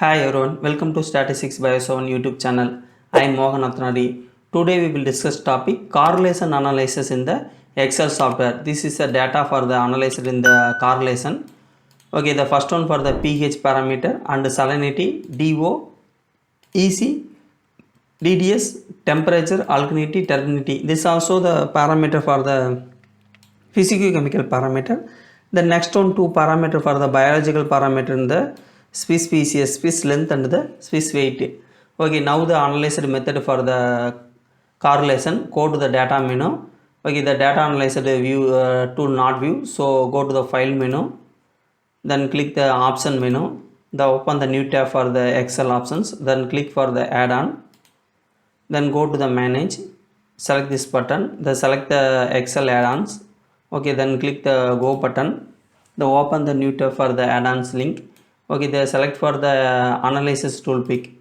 Hi everyone, welcome to Statistics Bio7 YouTube channel. I am Mohan Athnadi. Today we will discuss topic correlation analysis in the Excel software. This is the data for the analyzed in the correlation. Okay, the first one for the pH parameter and salinity, DO, EC, DDS, temperature, alkalinity, turbidity. This also the parameter for the physicochemical parameter. The next one two parameter for the biological parameter in the species, Swiss length and the Swiss weight. Okay, now the analyzed method for the correlation. Go to the data menu. Okay, the data analyzed view tool not view. So go to the file menu. Then click the option menu. The open the new tab for the Excel options. Then click for the add-on. Then go to the manage. Select this button. Then select the Excel add-ons. Okay, then click the go button. The open the new tab for the add-ons link. Okay, the select for the analysis tool pick.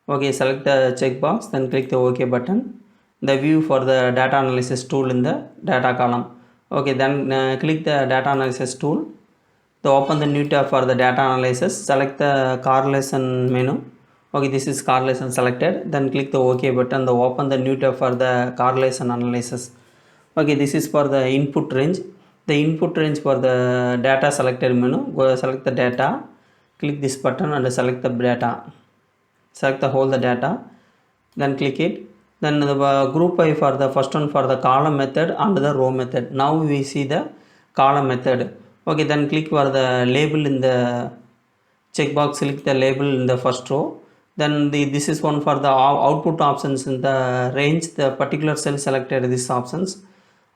Okay, select the checkbox, then click the OK button. The view for the data analysis tool in the data column. Okay, then click the data analysis tool. The open the new tab for the data analysis. Select the correlation menu. Okay, this is correlation selected. Then click the OK button. The open the new tab for the correlation analysis. Okay, this is for the input range. The input range for the data selected menu. Go select the data. Click this button and select the data. Select the whole the data. Then click it. Then the group by for the first one for the column method and the row method. Now we see the column method. Okay, then click for the label in the checkbox. Select the label in the first row. Then this is one for the output options in the range. The particular cell selected these options.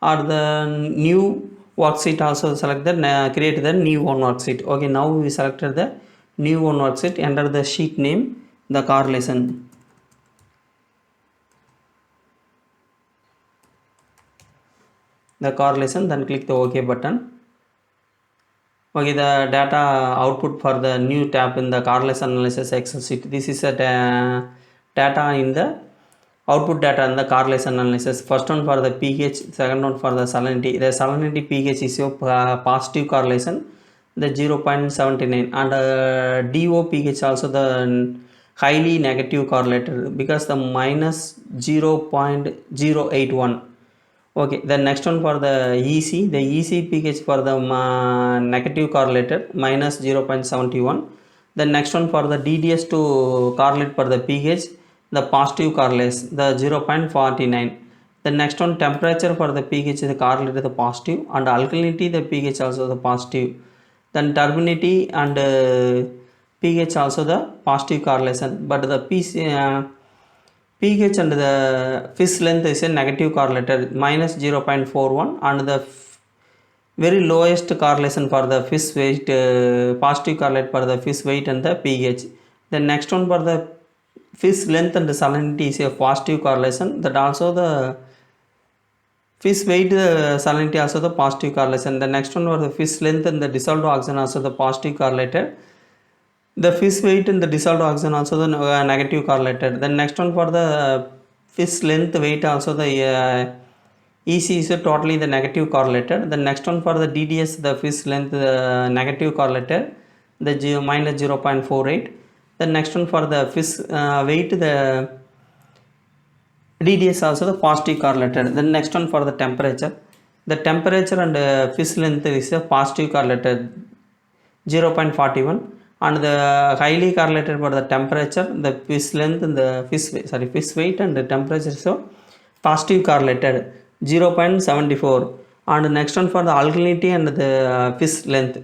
Or the new worksheet also select the create the new one worksheet. Okay, now we selected the new one worksheet. Enter the sheet name, the correlation. The correlation, then click the OK button. Okay, the data output for the new tab in the correlation analysis Excel sheet. This is a data in the output data in the correlation analysis. First one for the pH, second one for the salinity. The salinity pH is your positive correlation, the 0.79, and DO pH also the highly negative correlated because the minus 0.081. Okay, the next one for the EC pH for the negative correlated minus 0.71. The next one for the DDS to correlate for the pH, the positive correlation, the 0.49. The next one temperature for the pH is correlated the positive, and alkalinity the pH also the positive. Then turbidity and pH also the positive correlation, but the pH and the fish length is a negative correlated minus 0.41, and the very lowest correlation for the fish weight, positive correlate for the fish weight and the pH. The next one for the fish length and the salinity is a positive correlation, that also the fish weight, salinity also the positive correlation. The next one for the fish length and the dissolved oxygen also the positive correlated. The fish weight and the dissolved oxygen also the negative correlated. Then next one for the fish length weight also the EC is totally the negative correlated. The next one for the DDS, the fish length negative correlated, the minus 0.48. The next one for the fish weight, the DDS also the positive correlated. The next one for the temperature. The temperature and fish length is a positive correlated 0.41, and the highly correlated for the temperature, the fish length and the fish weight and the temperature, so positive correlated 0.74. And next one for the alkalinity and the fish length.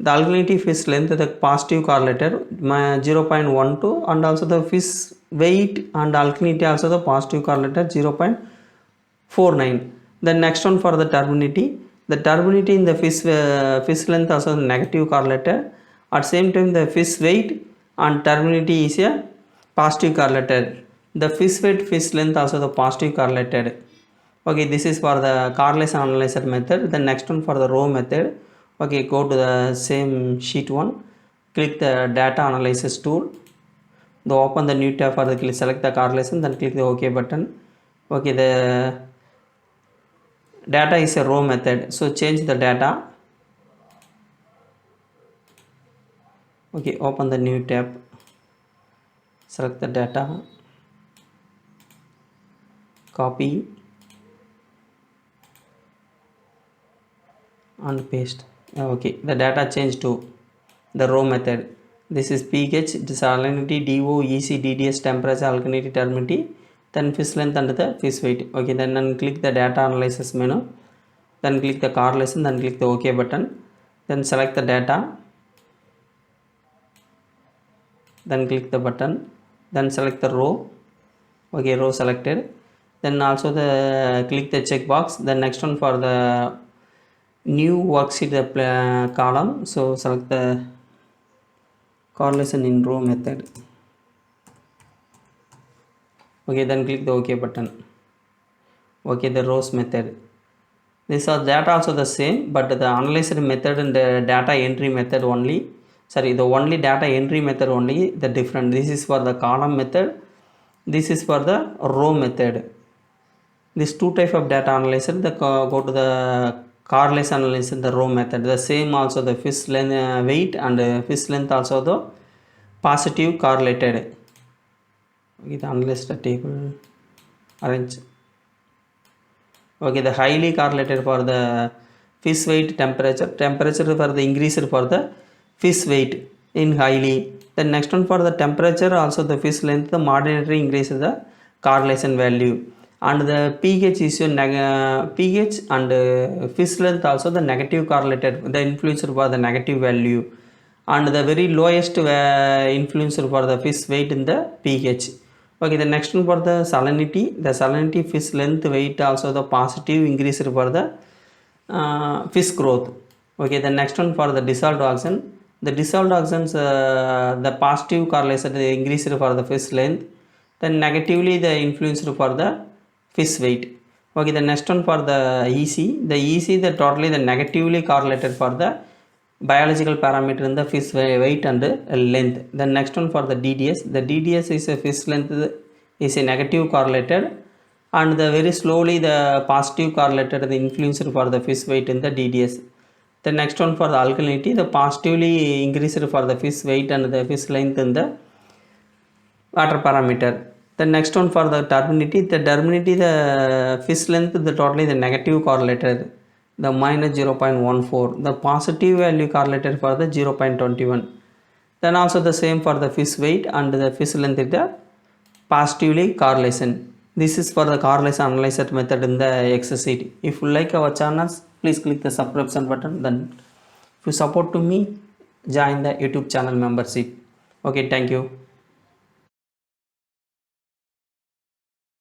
The alkalinity fish length the positive correlated 0.12, and also the fish weight and alkalinity also the positive correlated 0.49. The next one for the turbidity. The turbidity in the fish length also negative correlated. At same time the fish weight and turbidity is a positive correlated. The fish weight, fish length also the positive correlated. Okay, this is for the correlation analyzer method. The next one for the row method. Okay, go to the same sheet one. Click the data analysis tool. The open the new tab for the select the correlation. Then click the OK button. Okay, the data is a row method. So change the data. Okay, open the new tab. select the data, copy and paste. Okay, the data changed to the row method. This is pH, salinity, DO, EC, DDS, temperature, alkalinity, terminity, then fish length and the fish weight. Okay, then click the data analysis menu, then click the correlation, then click the OK button, then select the data, then click the button, then select the row. Okay, row selected, then also the click the checkbox. Then next one for the new worksheet column, so select the correlation in row method. Okay, then click the OK button. Okay, the rows method, these are data also the same, but the analyzer method and the data entry method only, sorry, the only data entry method only the different. This is for the column method, this is for the row method. These two type of data analyzer, the go to the correlation analysis in the row method. The same also the fish length weight and fish length also the positive correlated. Okay, the analyze the table, arrange. Okay, the highly correlated for the fish weight, temperature for the increased for the fish weight in highly. Then next one for the temperature also the fish length, the moderately increases the correlation value, and the pH is your pH and fish length also the negative correlated, the influencer for the negative value, and the very lowest influencer for the fish weight in the pH. Okay, the next one for the salinity fish length weight also the positive increased for the fish growth. Okay, the next one for the dissolved oxygen, the dissolved oxygens the positive correlation the increased for the fish length, then negatively the influenced for the fish weight. Okay, the next one for the EC the totally the negatively correlated for the biological parameter in the fish weight and length. Then next one for the DDS is a fish length is a negative correlated, and the very slowly the positive correlated the influencer for the fish weight in the DDS. The next one for the alkalinity, the positively increased for the fish weight and the fish length in the water parameter. The next one for the turbidity, the fish length the totally the negative correlated, the minus 0.14, the positive value correlated for the 0.21. Then also the same for the fish weight and the fish length is the positively correlation. This is for the correlation analyzer method in the Excel sheet. If you like our channels, please click the subscription button. Then if you support to me, join the YouTube channel membership. Okay, thank you.